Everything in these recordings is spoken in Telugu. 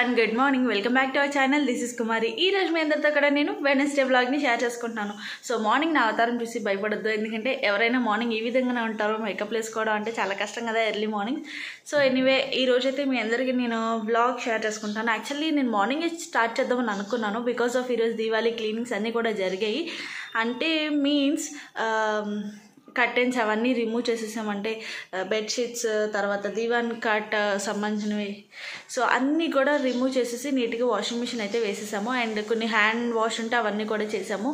Everyone good morning welcome back to our channel this is Kumari. ఈ రోజు మీ అందరితో కూడా నేను వెడ్నెస్డే వ్లాగ్ని షేర్ చేసుకుంటున్నాను. సో మార్నింగ్ నా అవతారం చూసి భయపడద్దు, ఎందుకంటే ఎవరైనా మార్నింగ్ ఈ విధంగానే ఉంటారో మేకప్ వేసుకోవడం అంటే చాలా కష్టం కదా ఎర్లీ మార్నింగ్. సో ఎనీవే ఈ రోజైతే మీ అందరికీ నేను వ్లాగ్ షేర్ చేసుకుంటాను. యాక్చువల్లీ నేను మార్నింగే స్టార్ట్ చేద్దామని అనుకున్నాను బికాస్ ఆఫ్ ఈరోజు దీవాళీ క్లీనింగ్స్ అన్నీ కూడా జరిగాయి. అంటే మీన్స్ కర్టెన్స్ అవన్నీ రిమూవ్ చేసేసామంటే బెడ్షీట్స్, తర్వాత దీవాన్ కాట్ సంబంధించినవి, సో అన్నీ కూడా రిమూవ్ చేసేసి నీట్గా వాషింగ్ మిషన్ అయితే వేసేసాము. అండ్ కొన్ని హ్యాండ్ వాష్ ఉంటే అవన్నీ కూడా చేశాను.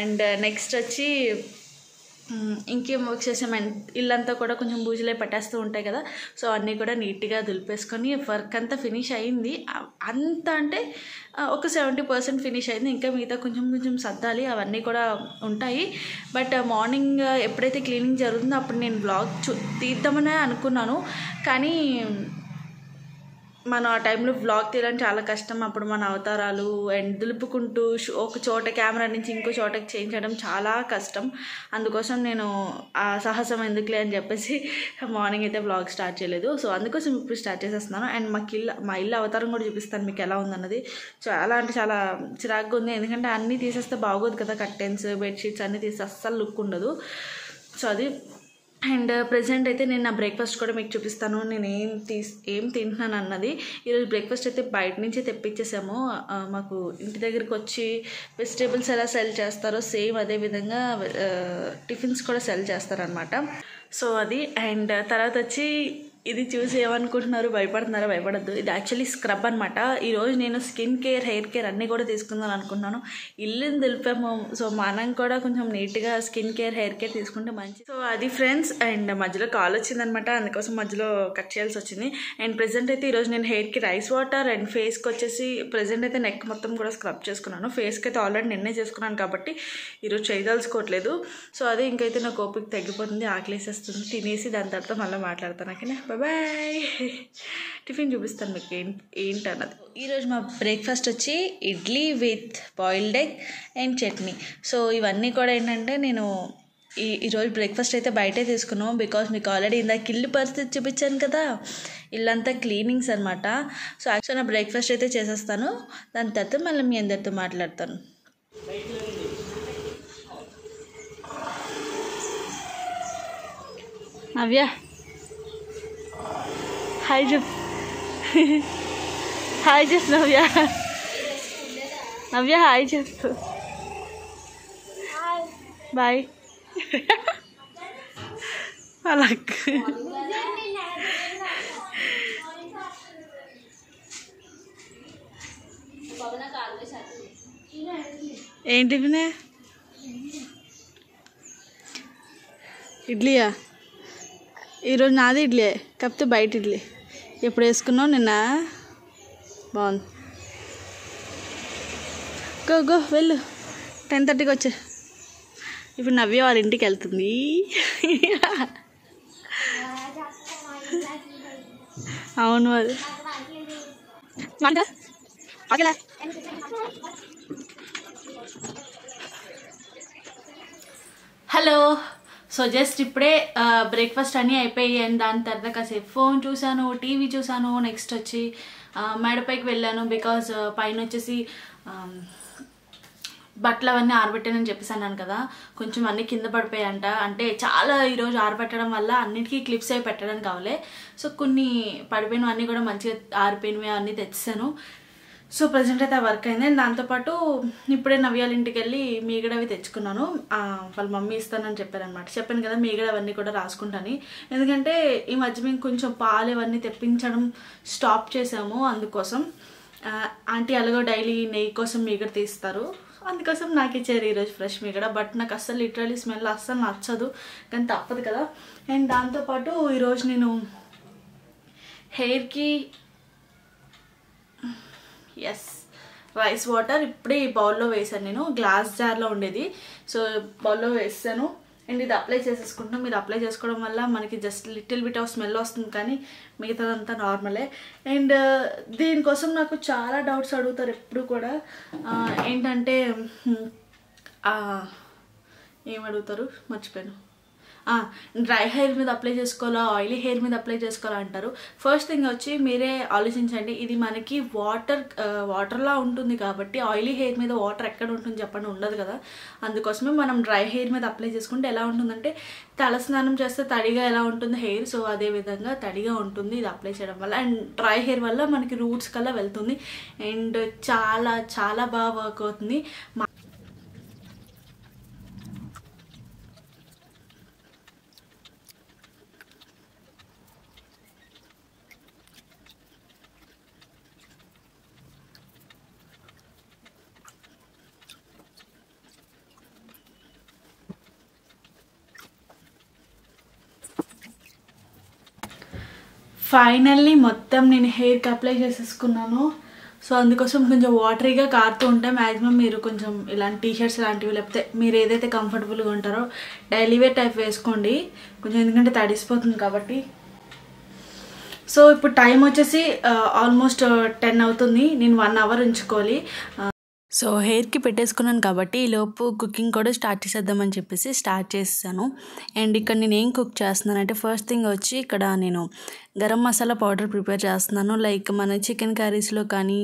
అండ్ నెక్స్ట్ వచ్చి ఇంకేం వర్క్ చేసామంటే ఇల్లంతా కూడా కొంచెం బూజులే పట్టేస్తూ ఉంటాయి కదా, సో అన్నీ కూడా నీట్గా దులిపేసుకొని వర్క్ అంతా ఫినిష్ అయింది. అంత అంటే ఒక 70% ఫినిష్ అయింది. ఇంకా మిగతా కొంచెం సర్దాలి, అవన్నీ కూడా ఉంటాయి. బట్ మార్నింగ్ ఎప్పుడైతే క్లీనింగ్ జరుగుతుందో అప్పుడు నేను బ్లాగ్ తీద్దామనే అనుకున్నాను, కానీ మనం ఆ టైంలో వ్లాగ్ తీయడం చాలా కష్టం. అప్పుడు మన అవతారాలు అండ్ దులుపుకుంటూ ఒక చోట కెమెరా నుంచి ఇంకో చోటకి చేయించడం చాలా కష్టం. అందుకోసం నేను ఆ సాహసం ఎందుకులే అని చెప్పేసి మార్నింగ్ అయితే వ్లాగ్ స్టార్ట్ చేయలేదు. సో అందుకోసం ఇప్పుడు స్టార్ట్ చేసేస్తున్నాను. అండ్ మా ఇల్లు అవతారం కూడా చూపిస్తాను మీకు ఎలా ఉందన్నది. చాలా అంటే చాలా చిరాగ్గా ఉంది, ఎందుకంటే అన్నీ తీసేస్తే బాగోదు కదా, కర్టెన్స్ బెడ్షీట్స్ అన్నీ తీస్తే అస్సలు లుక్ ఉండదు. సో అది. అండ్ ప్రజెంట్ అయితే నేను నా బ్రేక్ఫాస్ట్ కూడా మీకు చూపిస్తాను, నేను ఏం తింటున్నాను అన్నది. ఈరోజు బ్రేక్ఫాస్ట్ అయితే బయట నుంచే తెప్పించేసాము. మాకు ఇంటి దగ్గరికి వచ్చి వెజిటేబుల్స్ ఎలా సెల్ చేస్తారో సేమ్ అదే విధంగా టిఫిన్స్ కూడా సెల్ చేస్తారనమాట. సో అది. అండ్ తర్వాత వచ్చి ఇది చూసి ఏమనుకుంటున్నారు, భయపడుతున్నారా? భయపడద్దు, ఇది యాక్చువల్లీ స్క్రబ్ అనమాట. ఈరోజు నేను స్కిన్ కేర్, హెయిర్ కేర్ అన్నీ కూడా తీసుకుందాం అనుకుంటున్నాను. ఇల్లుని దులిపాము, సో మనం కూడా కొంచెం నీట్గా స్కిన్ కేర్, హెయిర్ కేర్ తీసుకుంటే మంచిది. సో అది ఫ్రెండ్స్. అండ్ మధ్యలో కాల్ వచ్చిందనమాట, అందుకోసం మధ్యలో కట్ చేయాల్సి వచ్చింది. అండ్ ప్రెజెంట్ అయితే ఈరోజు నేను హెయిర్కి రైస్ వాటర్ అండ్ ఫేస్కి వచ్చేసి ప్రెజెంట్ అయితే నెక్ మొత్తం కూడా స్క్రబ్ చేసుకున్నాను. ఫేస్కి అయితే ఆల్రెడీ నిన్నే చేసుకున్నాను కాబట్టి ఈరోజు చేయదలుచుకోవట్లేదు. సో అది ఇంకైతే నాకు ఓపిక తగ్గిపోతుంది, ఆకలేసేస్తుంది. తినేసి దాని తర్వాత మళ్ళీ మాట్లాడతాను. ఓకేనా, బాయ్. టిఫిన్ చూపిస్తాను మీకు ఏంటన్నది. ఈరోజు మా బ్రేక్ఫాస్ట్ వచ్చి idli with boiled egg and chutney. So ఇవన్నీ కూడా ఏంటంటే నేను ఈరోజు బ్రేక్ఫాస్ట్ అయితే బయటే తీసుకున్నాం బికాస్ మీకు ఆల్రెడీ ఇందాక ఇల్లు పరిస్థితి చూపించాను కదా, ఇల్లంతా క్లీనింగ్స్ అనమాట. సో యాక్చువల్ నా బ్రేక్ఫాస్ట్ అయితే చేసేస్తాను, దాని తర్వాత మళ్ళీ మీ అందరితో మాట్లాడతాను. నవ్య హాయ్ చెప్, హాయ్ చెప్పు నవ్య. నవ్య హాయ్ చెప్పు, బాయ్. అలా ఏంటి ఇడ్లీయా? ఈరోజు నాది ఇడ్లీ, కాకపోతే బయట ఇడ్లీ. ఎప్పుడు వేసుకున్నావు? నిన్న. బాగుంది. గో వెళ్ళు, 10:30కి వచ్చే. ఇప్పుడు నవ్య వాళ్ళ ఇంటికి వెళ్తుంది. అవును అది. హలో. సో జస్ట్ ఇప్పుడే బ్రేక్ఫాస్ట్ అన్నీ అయిపోయాయి. అండ్ దాని తర్వాత కాసేపు ఫోన్ చూసాను, టీవీ చూసాను. నెక్స్ట్ వచ్చి మేడపైకి వెళ్ళాను బికాజ్ పైన వచ్చేసి బట్టలు అవన్నీ ఆరబెట్టానని చెప్పేసాను కదా, కొంచెం అన్నీ కింద పడిపోయాయంట. అంటే చాలా ఈరోజు ఆరబెట్టడం వల్ల అన్నిటికీ క్లిప్స్ అవి పెట్టడానికి కావాలి. సో కొన్ని పడిపోయినవి అన్నీ కూడా మంచిగా ఆరిపోయినవి అన్నీ తెచ్చాను. సో ప్రజెంట్ అయితే ఆ వర్క్ అయింది. దాంతోపాటు ఇప్పుడే నవ్యాల ఇంటికి వెళ్ళి మీగడవి తెచ్చుకున్నాను. వాళ్ళ మమ్మీ ఇస్తానని చెప్పారనమాట. చెప్పాను కదా మీగడ అవన్నీ కూడా రాసుకుంటాను, ఎందుకంటే ఈ మధ్య మేము కొంచెం పాలు ఇవన్నీ తెప్పించడం స్టాప్ చేసాము. అందుకోసం ఆంటీ అలాగో డైలీ నెయ్యి కోసం మీగడ తీస్తారు, అందుకోసం నాకు ఇచ్చారు ఈరోజు ఫ్రెష్ మీగడ. బట్ నాకు అస్సలు లిటరలీ స్మెల్ అస్సలు నచ్చదు, కానీ తప్పదు కదా. అండ్ దాంతోపాటు ఈరోజు నేను హెయిర్కి రైస్ వాటర్ ఇప్పుడే ఈ బౌల్లో వేసాను. నేను గ్లాస్ జార్లో ఉండేది, సో బౌల్లో వేసాను. అండ్ ఇది అప్లై చేసేసుకుంటాం. మీరు అప్లై చేసుకోవడం వల్ల మనకి just little bit of smell వస్తుంది, కానీ మిగతాదంతా నార్మలే. అండ్ దీనికోసం నాకు చాలా డౌట్స్ అడుగుతారు ఎప్పుడు కూడా. ఏంటంటే ఏమడుగుతారు మర్చిపోయాను. డ్రై హెయిర్ మీద అప్లై చేసుకోవాలా ఆయిలీ హెయిర్ మీద అప్లై చేసుకోవాలా అంటారు. ఫస్ట్ థింగ్ వచ్చి మీరే ఆలోచించండి, ఇది మనకి వాటర్లా ఉంటుంది కాబట్టి ఆయిలీ హెయిర్ మీద వాటర్ ఎక్కడ ఉంటుంది చెప్పండి, ఉండదు కదా. అందుకోసమే మనం డ్రై హెయిర్ మీద అప్లై చేసుకుంటే ఎలా ఉంటుందంటే తలస్నానం చేస్తే తడిగా ఎలా ఉంటుంది హెయిర్, సో అదే విధంగా తడిగా ఉంటుంది ఇది అప్లై చేయడం వల్ల. అండ్ డ్రై హెయిర్ వల్ల మనకి రూట్స్ కల్లా వెళ్తుంది అండ్ చాలా చాలా బాగా వర్క్ అవుతుంది. ఫైనల్లీ మొత్తం నేను హెయిర్కి అప్లై చేసేసుకున్నాను. సో అందుకోసం కొంచెం వాటరీగా కారుతూ ఉంటాయి. మ్యాక్సిమం మీరు కొంచెం ఇలాంటి టీషర్ట్స్ లాంటివి లేకపోతే మీరు ఏదైతే కంఫర్టబుల్గా ఉంటారో డైలీ వేర్ టైప్ వేసుకోండి కొంచెం, ఎందుకంటే తడిసిపోతుంది కాబట్టి. సో ఇప్పుడు టైం వచ్చేసి ఆల్మోస్ట్ 10 అవుతుంది. నేను 1 అవర్ ఉంచుకోవాలి. సో హెయిర్కి పెట్టేసుకున్నాను కాబట్టి ఈలోపు కుకింగ్ కూడా స్టార్ట్ చేసేద్దామని చెప్పేసి స్టార్ట్ చేస్తాను. అండ్ ఇక్కడ నేను ఏం కుక్ చేస్తున్నానంటే ఫస్ట్ థింగ్ వచ్చి ఇక్కడ నేను గరం మసాలా పౌడర్ ప్రిపేర్ చేస్తున్నాను. లైక్ మన చికెన్ కర్రీస్లో కానీ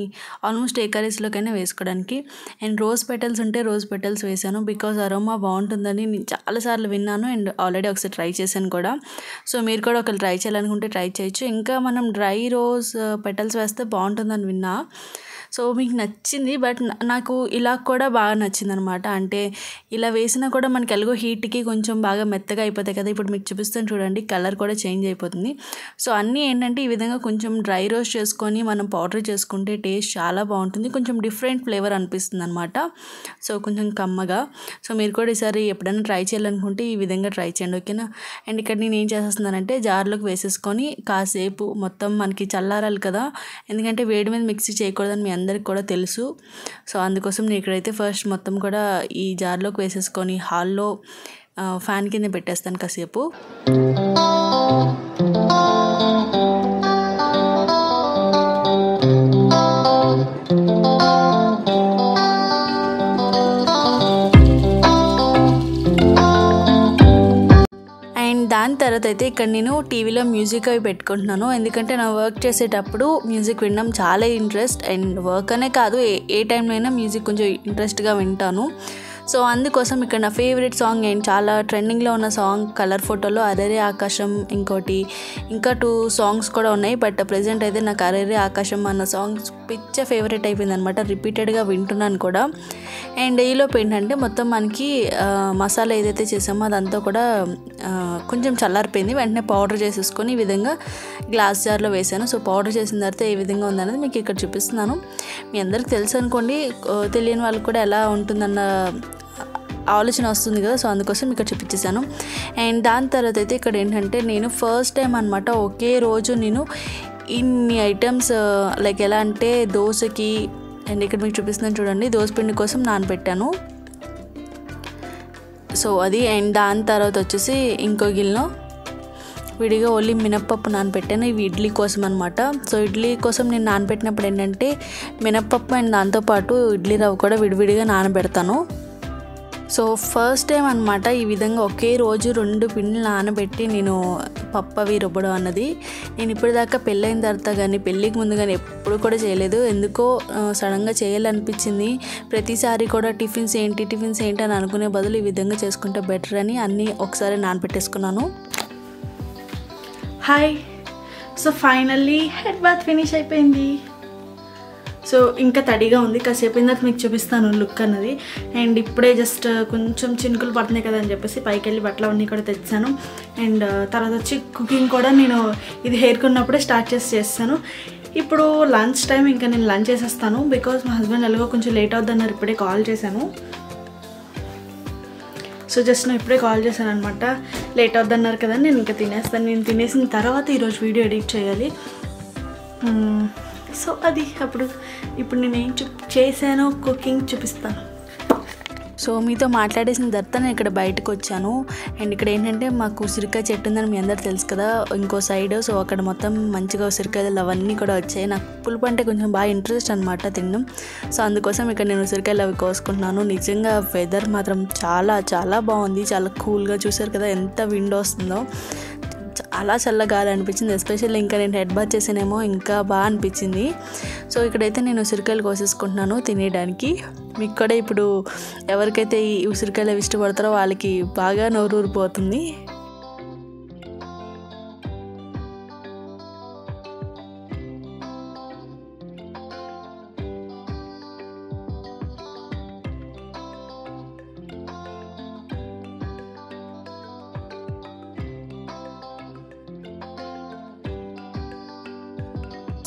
ఆల్మోస్ట్ ఏ కర్రీస్లోకైనా వేసుకోవడానికి. అండ్ రోజ్ పెటల్స్ ఉంటే రోజ్ పెటల్స్ వేసాను, బికాజ్ అరోమా బాగుంటుందని నేను చాలాసార్లు విన్నాను అండ్ ఆల్రెడీ ఒకసారి ట్రై చేశాను కూడా. సో మీరు కూడా ఒకవేళ ట్రై చేయాలనుకుంటే ట్రై చేయొచ్చు. ఇంకా మనం డ్రై రోజ్ పెటల్స్ వేస్తే బాగుంటుందని విన్నా. సో మీకు నచ్చింది, బట్ నాకు ఇలా కూడా బాగా నచ్చింది అనమాట. అంటే ఇలా వేసినా కూడా మనకి ఎలాగో హీట్కి కొంచెం బాగా మెత్తగా అయిపోతాయి కదా. ఇప్పుడు మీకు చూపిస్తాను చూడండి, కలర్ కూడా చేంజ్ అయిపోతుంది. సో అన్నీ ఏంటంటే ఈ విధంగా కొంచెం డ్రై రోస్ట్ చేసుకొని మనం పౌడర్ చేసుకుంటే టేస్ట్ చాలా బాగుంటుంది, కొంచెం డిఫరెంట్ ఫ్లేవర్ అనిపిస్తుంది అనమాట. సో కొంచెం కమ్మగా. సో మీరు కూడా ఈసారి ఎప్పుడైనా ట్రై చేయాలనుకుంటే ఈ విధంగా ట్రై చేయండి, ఓకేనా. అండ్ ఇక్కడ నేను ఏం చేసేస్తున్నానంటే జార్లోకి వేసేసుకొని కాసేపు మొత్తం మనకి చల్లారాలి కదా, ఎందుకంటే వేడి మీద మిక్సీ చేయకూడదని మీ అందరికి కూడా తెలుసు. సో అందుకోసం నేను ఇక్కడైతే ఫస్ట్ మొత్తం కూడా ఈ జార్లోకి వేసేసుకొని హాల్లో ఫ్యాన్ కింద పెట్టేస్తాను కాసేపు. దాని తర్వాత అయితే ఇక్కడ నేను టీవీలో మ్యూజిక్ అవి పెట్టుకుంటున్నాను, ఎందుకంటే నా వర్క్ చేసేటప్పుడు మ్యూజిక్ వినడం చాలా ఇంట్రెస్ట్. అండ్ వర్క్ అనే కాదు, ఏ టైంలో అయినా మ్యూజిక్ కొంచెం ఇంట్రెస్ట్గా వింటాను. సో అందుకోసం ఇక్కడ నా ఫేవరెట్ సాంగ్ అండ్ చాలా ట్రెండింగ్లో ఉన్న సాంగ్ కలర్ ఫోటోలో అరెరే ఆకాశం, ఇంకా 2 సాంగ్స్ కూడా ఉన్నాయి. బట్ ప్రజెంట్ అయితే నాకు అరెరే ఆకాశం అన్న సాంగ్స్ పిచ్చ ఫేవరెట్ అయిపోయింది అనమాట, రిపీటెడ్గా వింటున్నాను కూడా. అండ్ ఈలోపు ఏంటంటే మొత్తం మనకి మసాలా ఏదైతే చేసామో అదంతా కూడా కొంచెం చల్లారిపోయింది. వెంటనే పౌడర్ చేసేసుకొని ఈ విధంగా గ్లాస్ జార్లో వేసాను. సో పౌడర్ చేసిన తర్వాత ఏ విధంగా ఉందనేది మీకు ఇక్కడ చూపిస్తున్నాను. మీ అందరికి తెలుసు అనుకోండి, తెలియని వాళ్ళకి కూడా ఎలా ఉంటుందన్న ఆలోచన వస్తుంది కదా. సో అందుకోసం ఇక్కడ చూపించేసాను. అండ్ దాని తర్వాత అయితే ఇక్కడ ఏంటంటే నేను ఫస్ట్ టైం అనమాట ఒకే రోజు నేను ఇన్ని ఐటమ్స్ లైక్ ఎలా అంటే దోశకి, అండ్ ఇక్కడ మీకు చూపిస్తున్నాను చూడండి, దోశపిండి కోసం నానబెట్టాను. సో అది. అండ్ దాని తర్వాత వచ్చేసి ఇంకో గిన్నెలో విడిగా ఓన్లీ మినప్పప్పు నానబెట్టాను, ఇవి ఇడ్లీ కోసం అనమాట. సో ఇడ్లీ కోసం నేను నానబెట్టినప్పుడు ఏంటంటే మినప్పప్పు అండ్ దాంతోపాటు ఇడ్లీ రవ్వ కూడా విడివిడిగా నానబెడతాను. సో ఫస్ట్ టైం అనమాట ఈ విధంగా ఒకే రోజు 2 పిండిలు నానబెట్టి నేను పప్పు అవి రుబ్బడం అన్నది. నేను ఇప్పటిదాకా పెళ్ళైన తర్వాత కానీ పెళ్ళికి ముందు కానీ ఎప్పుడు కూడా చేయలేదు. ఎందుకో సడన్గా చేయాలనిపించింది. ప్రతిసారి కూడా టిఫిన్స్ ఏంటి అని అనుకునే బదులు ఈ విధంగా చేసుకుంటే బెటర్ అని అన్నీ ఒకసారి నానబెట్టేసుకున్నాను. Hi, so finally head bath finish అయిపోయింది. సో ఇంకా తడిగా ఉంది, కాసేపు తర్వాత మీకు చూపిస్తాను లుక్ అన్నది. అండ్ ఇప్పుడే జస్ట్ కొంచెం చినుకులు పడుతున్నాయి కదా అని చెప్పేసి పైకి వెళ్ళి బట్టలు అన్నీ కూడా తెచ్చాను. అండ్ తర్వాత వచ్చి కుకింగ్ కూడా నేను ఇది హెయిర్కి ఉన్నప్పుడే స్టార్ట్ చేస్తాను. ఇప్పుడు లంచ్ టైం, ఇంకా నేను లంచ్ చేసేస్తాను బికాజ్ మా హస్బెండ్ ఎలాగో కొంచెం లేట్ అవుద్దన్నారు, ఇప్పుడే కాల్ చేశాను. సో జస్ట్ నేను ఇప్పుడే కాల్ చేశాను అనమాట, లేట్ అవుద్దన్నారు కదా నేను ఇంకా తినేస్తాను. నేను తినేసిన తర్వాత ఈరోజు వీడియో ఎడిట్ చేయాలి. సో అది ఇప్పుడు నేను ఏం చేశానో కుకింగ్ చూపిస్తాను. సో మీతో మాట్లాడేసిన తర్వాత నేను ఇక్కడ బయటకు వచ్చాను. అండ్ ఇక్కడ ఏంటంటే మాకు ఉసిరికాయ చెట్టు ఉందని మీ అందరూ తెలుసు కదా, ఇంకో సైడ్. సో అక్కడ మొత్తం మంచిగా ఉసిరికాయలు అవన్నీ కూడా వచ్చాయి. నాకు పులుపు అంటే కొంచెం బాగా ఇంట్రెస్ట్ అనమాట తినడం. సో అందుకోసం ఇక్కడ నేను ఉసిరికాయలు అవి కోసుకుంటున్నాను. నిజంగా వెదర్ మాత్రం చాలా చాలా బాగుంది, చాలా కూల్గా. చూసారు కదా ఎంత విండ్ వస్తుందో, చాలా చల్లగా అనిపించింది. ఎస్పెషల్లీ ఇంకా నేను హెడ్ బాత్ చేసానేమో ఇంకా బాగా అనిపించింది. సో ఇక్కడైతే నేను ఉసిరికాయలు కోసేసుకుంటున్నాను తినేయడానికి. మీకు కూడా ఇప్పుడు ఎవరికైతే ఈ ఉసిరికాయలు ఇష్టపడతారో వాళ్ళకి బాగా నోరూరిపోతుంది.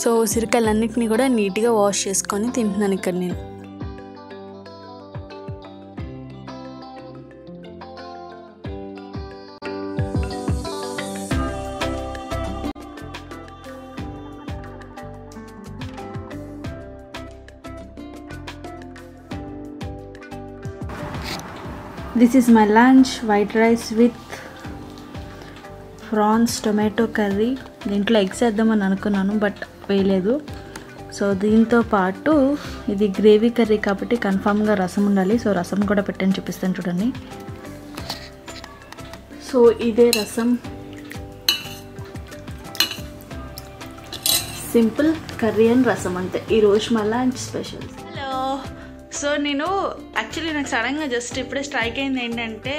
సో ఉసిరికాయలన్నింటినీ కూడా నీట్గా వాష్ చేసుకొని తింటున్నాను ఇక్కడ నేను. This is my lunch, white rice with prawns tomato curry. దీంట్లో ఎగ్స్ వేద్దామని అనుకున్నాను బట్ వేయలేదు. సో దీంతో పాటు ఇది గ్రేవీ కర్రీ కాబట్టి కన్ఫామ్గా రసం ఉండాలి. సో రసం కూడా పెట్టని చూపిస్తాను చూడండి. సో ఇదే రసం, సింపుల్ కర్రీ అండ్ రసం అంతే. ఈరోజు మా లంచ్ స్పెషల్. హలో. సో నేను యాక్చువల్లీ నాకు సడన్గా జస్ట్ ఇప్పుడే స్ట్రైక్ అయింది ఏంటంటే,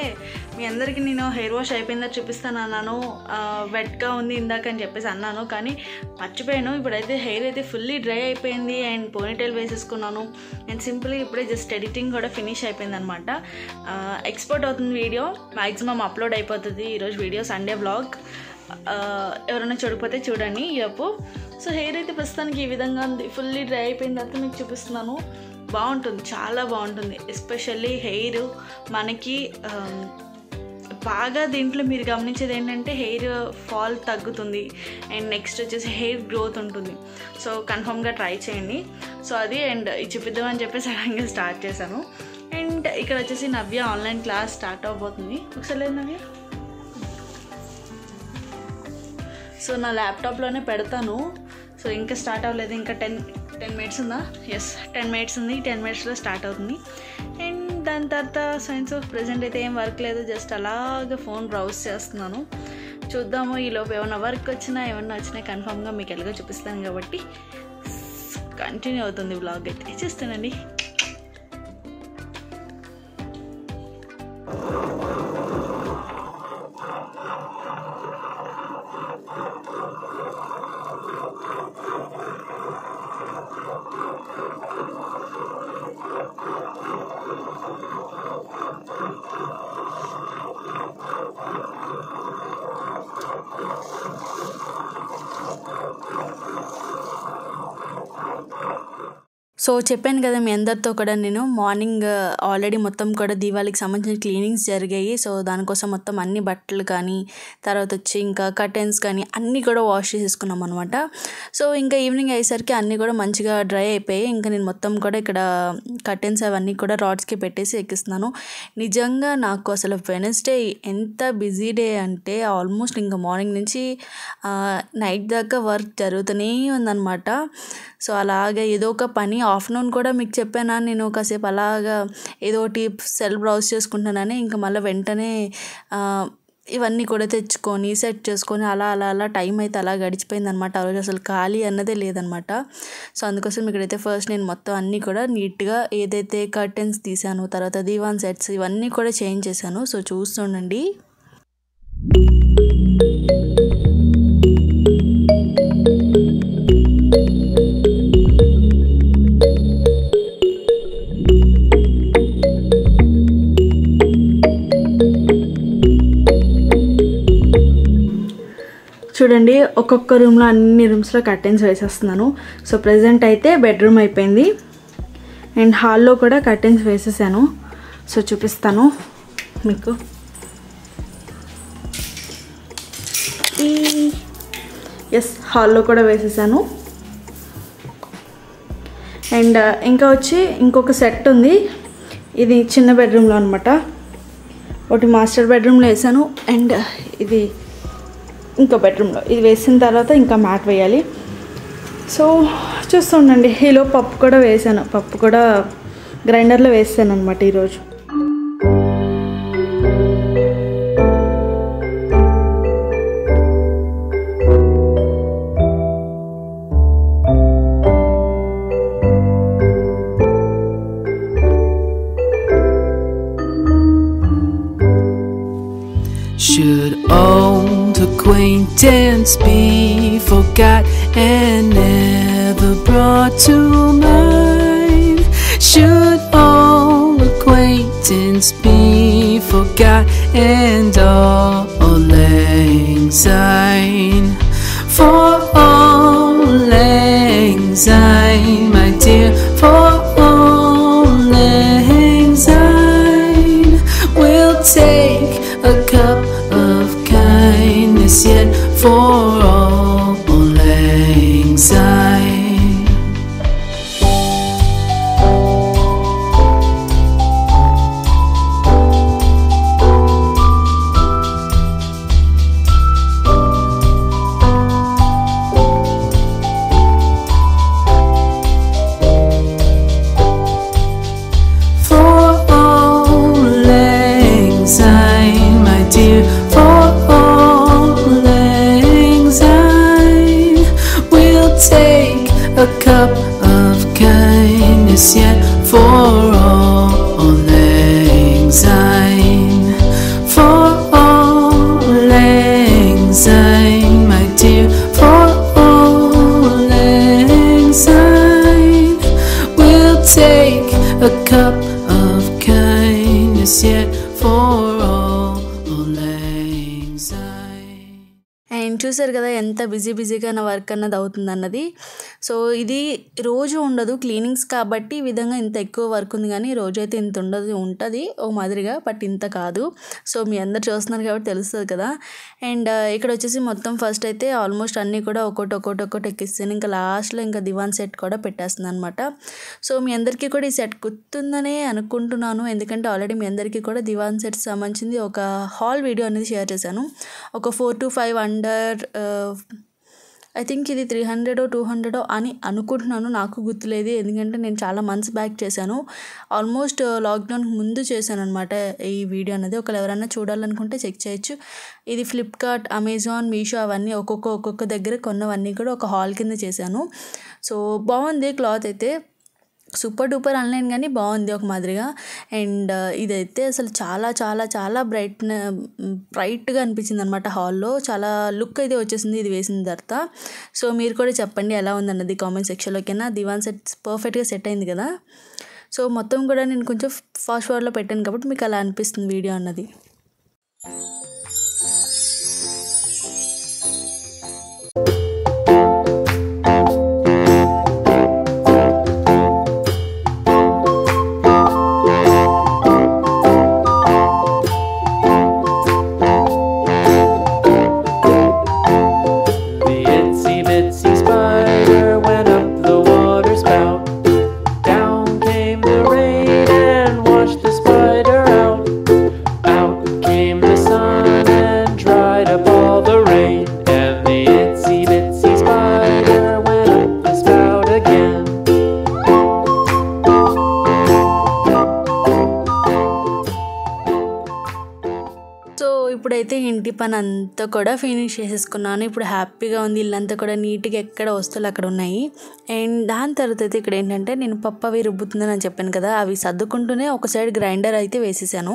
మీ అందరికీ నేను హెయిర్ వాష్ అయిపోయిందో చూపిస్తాను అన్నాను, వెట్గా ఉంది ఇందాక అని చెప్పేసి అన్నాను, కానీ మర్చిపోయాను. ఇప్పుడైతే హెయిర్ అయితే ఫుల్లీ డ్రై అయిపోయింది అండ్ పోనీటైల్ వేసేసుకున్నాను. అండ్ సింపుల్గా ఇప్పుడే జస్ట్ ఎడిటింగ్ కూడా ఫినిష్ అయిపోయింది అనమాట. ఎక్స్పోర్ట్ అవుతుంది వీడియో, మ్యాక్సిమం అప్లోడ్ అయిపోతుంది ఈరోజు వీడియో, సండే వ్లాగ్. ఎవరైనా చూడకపోతే చూడండి ఈలోపు. సో హెయిర్ అయితే ప్రస్తుతానికి ఈ విధంగా ఉంది. ఫుల్లీ డ్రై అయిపోయిన తర్వాత మీకు చూపిస్తున్నాను. బాగుంటుంది, చాలా బాగుంటుంది. ఎస్పెషల్లీ హెయిర్ మనకి బాగా దీంట్లో మీరు గమనించేది ఏంటంటే హెయిర్ ఫాల్ తగ్గుతుంది అండ్ నెక్స్ట్ వచ్చేసి హెయిర్ గ్రోత్ ఉంటుంది. సో కన్ఫామ్గా ట్రై చేయండి. సో అది అండ్ ఇది చూపిద్దామని చెప్పేసి సడన్గా స్టార్ట్ చేశాను. అండ్ ఇక్కడ వచ్చేసి నవ్య ఆన్లైన్ క్లాస్ స్టార్ట్ అవబోతుంది. ఒకసారి లేదు నవ్య. సో నా ల్యాప్టాప్లోనే పెడతాను. సో ఇంకా స్టార్ట్ అవ్వలేదు, ఇంకా 10 మినిట్స్ ఉందా? ఎస్, 10 మినిట్స్ ఉంది. 10 మినిట్స్లో స్టార్ట్ అవుతుంది. అండ్ దాని తర్వాత సైన్స్ ఆఫ్ ప్రెజెంట్ అయితే ఏం వర్క్ లేదు, జస్ట్ అలాగే ఫోన్ బ్రౌజ్ చేస్తున్నాను. చూద్దాము ఈలోపు ఏమైనా వర్క్ వచ్చినా ఏమన్నా వచ్చినా కన్ఫామ్గా మీకు ఎలాగో చూపిస్తాను కాబట్టి కంటిన్యూ అవుతుంది బ్లాగ్ అయితే. చూస్తానండి. సో చెప్పాను కదా మీ అందరితో కూడా, నేను మార్నింగ్ ఆల్రెడీ మొత్తం కూడా దీవాళికి సంబంధించిన క్లీనింగ్స్ జరిగాయి. సో దానికోసం మొత్తం అన్ని బట్టలు కానీ తర్వాత వచ్చి ఇంకా కర్టెన్స్ కానీ అన్నీ కూడా వాష్ చేసేసుకున్నాం అనమాట. సో ఇంకా ఈవినింగ్ అయ్యేసరికి అన్నీ కూడా మంచిగా డ్రై అయిపోయాయి. ఇంకా నేను మొత్తం కూడా ఇక్కడ కర్టెన్స్ అవన్నీ కూడా రాడ్స్కి పెట్టేసి ఎక్కిస్తున్నాను. నిజంగా నాకు అసలు వెనస్డే ఎంత బిజీ డే అంటే ఆల్మోస్ట్ ఇంకా మార్నింగ్ నుంచి నైట్ దాకా వర్క్ జరుగుతూనే ఉందన్నమాట. సో అలాగే ఏదో ఒక పని, ఆఫ్టర్నూన్ కూడా మీకు చెప్పానా నేను కాసేపు అలాగా ఏదో ఒకటి సెల్ బ్రౌజ్ చేసుకుంటున్నానని, ఇంకా మళ్ళీ వెంటనే ఇవన్నీ కూడా తెచ్చుకొని సెట్ చేసుకొని అలా అలా అలా టైం అయితే అలా గడిచిపోయింది అనమాట. ఆ రోజు అసలు ఖాళీ అన్నదే లేదనమాట. సో అందుకోసం ఇక్కడైతే ఫస్ట్ నేను మొత్తం అన్నీ కూడా నీట్గా ఏదైతే కర్టెన్స్ తీసాను, తర్వాత దీవాన్ సెట్స్ ఇవన్నీ కూడా చేంజ్ చేశాను. సో చూస్తుండండి. చూడండి, ఒక్కొక్క రూమ్లో అన్ని రూమ్స్లో కర్టెన్స్ వేసేస్తున్నాను. సో ప్రజెంట్ అయితే బెడ్రూమ్ అయిపోయింది అండ్ హాల్లో కూడా కర్టెన్స్ వేసేసాను. సో చూపిస్తాను మీకు. ఎస్, హాల్లో కూడా వేసేసాను. అండ్ ఇంకా వచ్చి ఇంకొక సెట్ ఉంది. ఇది చిన్న బెడ్రూమ్లో అనమాట. ఒకటి మాస్టర్ బెడ్రూమ్లో వేసాను అండ్ ఇది ఇంకో బెడ్రూమ్లో. ఇది వేసిన తర్వాత ఇంకా మ్యాట్ వేయాలి. సో చూస్తూ ఉండండి. ఈలో పప్పు కూడా వేసాను. పప్పు కూడా గ్రైండర్లో వేసాను అనమాట ఈరోజు. Should old acquaintance be forgot and never brought to mind? Should old acquaintance be forgot and all lang syne? For all lang syne, my dear, for all lang syne, we'll take a cup of kindness yet for all lang syne. A cup of kindness yet for all lang syne. For all lang syne, my dear, for all lang syne, we'll take a cup of kindness yet for all lang syne. And చూసారు కదా ఎంత బిజీగా నా వర్క్ అన్నది అవుతుంది అన్నది. సో ఇది రోజు ఉండదు క్లీనింగ్స్ కాబట్టి ఈ విధంగా ఇంత ఎక్కువ వర్క్ ఉంది, కానీ రోజు అయితే ఇంత ఉంటుంది ఓ మాదిరిగా, బట్ ఇంత కాదు. సో మీ అందరు చూస్తున్నారు కాబట్టి తెలుస్తుంది కదా. అండ్ ఇక్కడ వచ్చేసి మొత్తం ఫస్ట్ అయితే ఆల్మోస్ట్ అన్నీ కూడా ఒక్కొక్కటి ఎక్కిస్తాను. ఇంకా లాస్ట్లో ఇంకా దివాన్ సెట్ కూడా పెట్టేస్తుంది అనమాట. సో మీ అందరికీ కూడా ఈ సెట్ గుర్తుందనే అనుకుంటున్నాను, ఎందుకంటే ఆల్రెడీ మీ అందరికీ కూడా దివాన్ సెట్ సంబంధించింది ఒక హాల్ వీడియో అనేది షేర్ చేశాను. ఒక 4 to 5 అండర్ ఐ థింక్ ఇది 300 or 200 అని అనుకుంటున్నాను, నాకు గుర్తులేదు, ఎందుకంటే నేను చాలా మంత్స్ బ్యాక్ చేశాను. ఆల్మోస్ట్ లాక్డౌన్కి ముందు చేశాను అనమాట ఈ వీడియో అనేది. ఒకవేళ ఎవరైనా చూడాలనుకుంటే చెక్ చేయొచ్చు. ఇది ఫ్లిప్కార్ట్, అమెజాన్, మీషో అవన్నీ ఒక్కొక్క దగ్గర కొన్నవన్నీ కూడా ఒక హాల్ కింద చేశాను. సో బాగుంది క్లాత్ అయితే, సూపర్ డూపర్ ఆన్లైన్ కానీ బాగుంది ఒక మాదిరిగా. అండ్ ఇదైతే అసలు చాలా చాలా చాలా బ్రైట్గా అనిపించింది అనమాట హాల్లో. చాలా లుక్ అయితే వచ్చేసింది ఇది వేసిన తర్వాత. సో మీరు కూడా చెప్పండి ఎలా ఉందన్నది కామెంట్ సెక్షన్లోకైనా. దివాన్ సెట్ పర్ఫెక్ట్గా సెట్ అయింది కదా. సో మొత్తం కూడా నేను కొంచెం ఫాస్ట్ ఫార్వర్డ్లో పెట్టాను కాబట్టి మీకు అలా అనిపిస్తుంది వీడియో అన్నది. ఇప్పుడైతే ఇంటి పని అంతా కూడా ఫినిష్ చేసేసుకున్నాను. ఇప్పుడు హ్యాపీగా ఉంది, ఇల్లంతా కూడా నీట్గా ఎక్కడ వస్తువులు అక్కడ ఉన్నాయి. అండ్ దాని తర్వాత అయితే ఇక్కడ ఏంటంటే నేను పప్పు అవి రుబ్బుతుందని అని చెప్పాను కదా, అవి సర్దుకుంటూనే ఒక సైడ్ గ్రైండర్ అయితే వేసేసాను.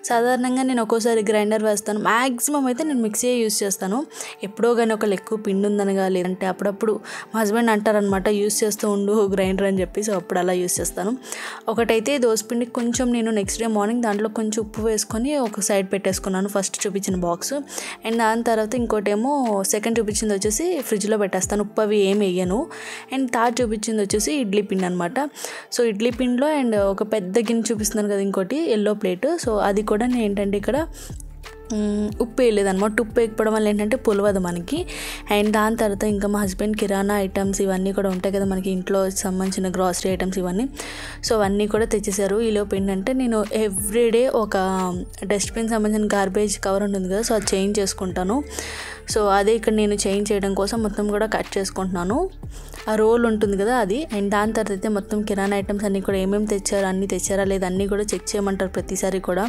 సాధారణంగా నేను ఒక్కోసారి గ్రైండర్ వేస్తాను, మ్యాక్సిమం అయితే నేను మిక్సీ యూస్ చేస్తాను. ఎప్పుడో కానీ ఒకళ్ళు ఎక్కువ పిండి ఉందనగా, లేదంటే అప్పుడప్పుడు మా హస్బెండ్ అంటారనమాట యూస్ చేస్తూ ఉండు గ్రైండర్ అని చెప్పి. సో అప్పుడు అలా యూస్ చేస్తాను. ఒకటైతే దోసపిండికి కొంచెం నేను నెక్స్ట్ డే మార్నింగ్ దాంట్లో కొంచెం ఉప్పు వేసుకొని ఒక సైడ్ పెట్టేసుకున్నాను, ఫస్ట్ చూపించిన బాక్స్. అండ్ దాని తర్వాత ఇంకోటేమో సెకండ్ చూపించింది వచ్చేసి ఫ్రిడ్జ్లో పెట్టేస్తాను, ఉప్పు అవి ఏమి వేయను. అండ్ థర్డ్ చూపించింది వచ్చేసి ఇడ్లీ పిండి అనమాట. సో ఇడ్లీ పిండిలో అండ్ ఒక పెద్ద గిన్నె చూపిస్తున్నాను కదా ఇంకోటి ఎల్లో ప్లేట్. సో అది కూడా నేను ఏంటంటే ఇక్కడ ఉప్పు వేయలేదన్నమాట. ఉప్పు వేయకపోవడం వల్ల ఏంటంటే పులవదు మనకి. అండ్ దాని తర్వాత ఇంకా మా హస్బెండ్ కిరాణా ఐటమ్స్ ఇవన్నీ కూడా ఉంటాయి కదా మనకి ఇంట్లో సంబంధించిన గ్రాసరీ ఐటమ్స్ ఇవన్నీ, సో అవన్నీ కూడా తెచ్చేసారు. ఈలోపు ఏంటంటే నేను ఎవ్రీడే ఒక డస్ట్బిన్ సంబంధించిన గార్బేజ్ కవర్ ఉంటుంది కదా, సో అది చేంజ్ చేసుకుంటాను. సో అదే ఇక్కడ నేను చేంజ్ చేయడం కోసం మొత్తం కూడా కట్ చేసుకుంటున్నాను. ఆ రోల్ ఉంటుంది కదా అది. అండ్ దాని తర్వాత అయితే మొత్తం కిరాణా ఐటమ్స్ అన్నీ కూడా ఏమేమి తెచ్చారు, అన్నీ తెచ్చారా లేదా అన్నీ కూడా చెక్ చేయమంటారు ప్రతిసారి కూడా.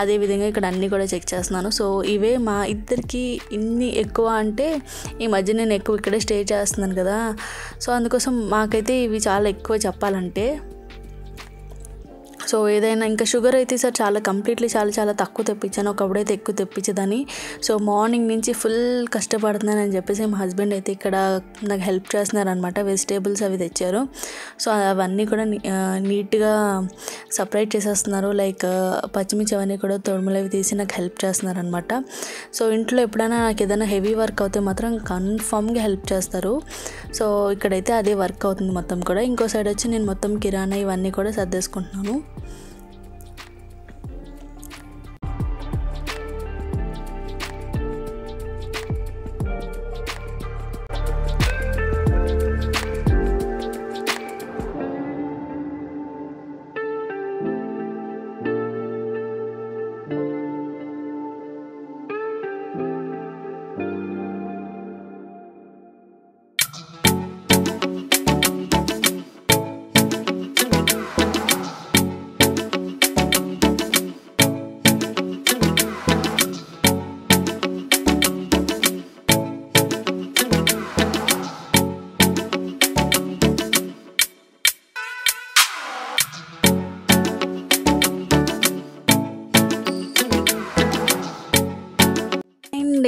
అదేవిధంగా ఇక్కడ అన్నీ కూడా చెక్ చేస్తున్నాను. సో ఇవే మా ఇద్దరికి ఇన్ని ఎక్కువ అంటే ఈ మధ్య నేను ఎక్కువ ఇక్కడే స్టే చేస్తున్నాను కదా, సో అందుకోసం మాకైతే ఇవి చాలా ఎక్కువ చెప్పాలంటే. సో ఏదైనా ఇంకా షుగర్ అయితే సార్ చాలా కంప్లీట్లీ చాలా తక్కువ తెప్పించాను, ఒకప్పుడైతే ఎక్కువ తెప్పించేదాన్ని. సో మార్నింగ్ నుంచి ఫుల్ కష్టపడుతున్నానని చెప్పేసి మా హస్బెండ్ అయితే ఇక్కడ నాకు హెల్ప్ చేస్తున్నారనమాట. వెజిటేబుల్స్ అవి తెచ్చారు, సో అవన్నీ కూడా నీట్గా సపరేట్ చేసేస్తున్నారు. లైక్ పచ్చిమిర్చి అవన్నీ కూడా తొడుములు అవి తీసి నాకు హెల్ప్ చేస్తున్నారనమాట. సో ఇంట్లో ఎప్పుడైనా నాకు ఏదైనా హెవీ వర్క్ అవుతే మాత్రం కన్ఫామ్గా హెల్ప్ చేస్తారు. సో ఇక్కడైతే అదే వర్క్ అవుతుంది మొత్తం కూడా. ఇంకో సైడ్ వచ్చి నేను మొత్తం కిరాణా ఇవన్నీ కూడా సర్దేసుకుంటున్నాను.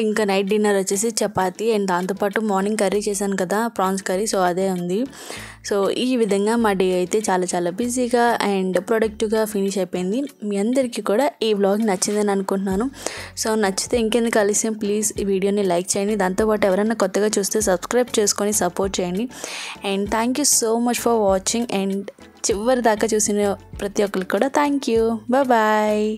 ఇంకా నైట్ డిన్నర్ వచ్చేసి చపాతీ అండ్ దాంతోపాటు మార్నింగ్ కర్రీ చేశాను కదా ప్రాన్స్ కర్రీ, సో అదే ఉంది. సో ఈ విధంగా మా డే అయితే చాలా బిజీగా అండ్ ప్రొడక్టివ్గా ఫినిష్ అయిపోయింది. మీ అందరికీ కూడా ఈ వ్లాగ్ నచ్చిందని అనుకుంటున్నాను. సో నచ్చితే ఇంకెందుకు ఆలస్యం, ప్లీజ్ ఈ వీడియోని లైక్ చేయండి. దాంతోపాటు ఎవరైనా కొత్తగా చూస్తే సబ్స్క్రైబ్ చేసుకొని సపోర్ట్ చేయండి. And thank you so much for watching. And చివరి దాకా చూసిన ప్రతి ఒక్కరికి కూడా థ్యాంక్ యూ. బాయ్.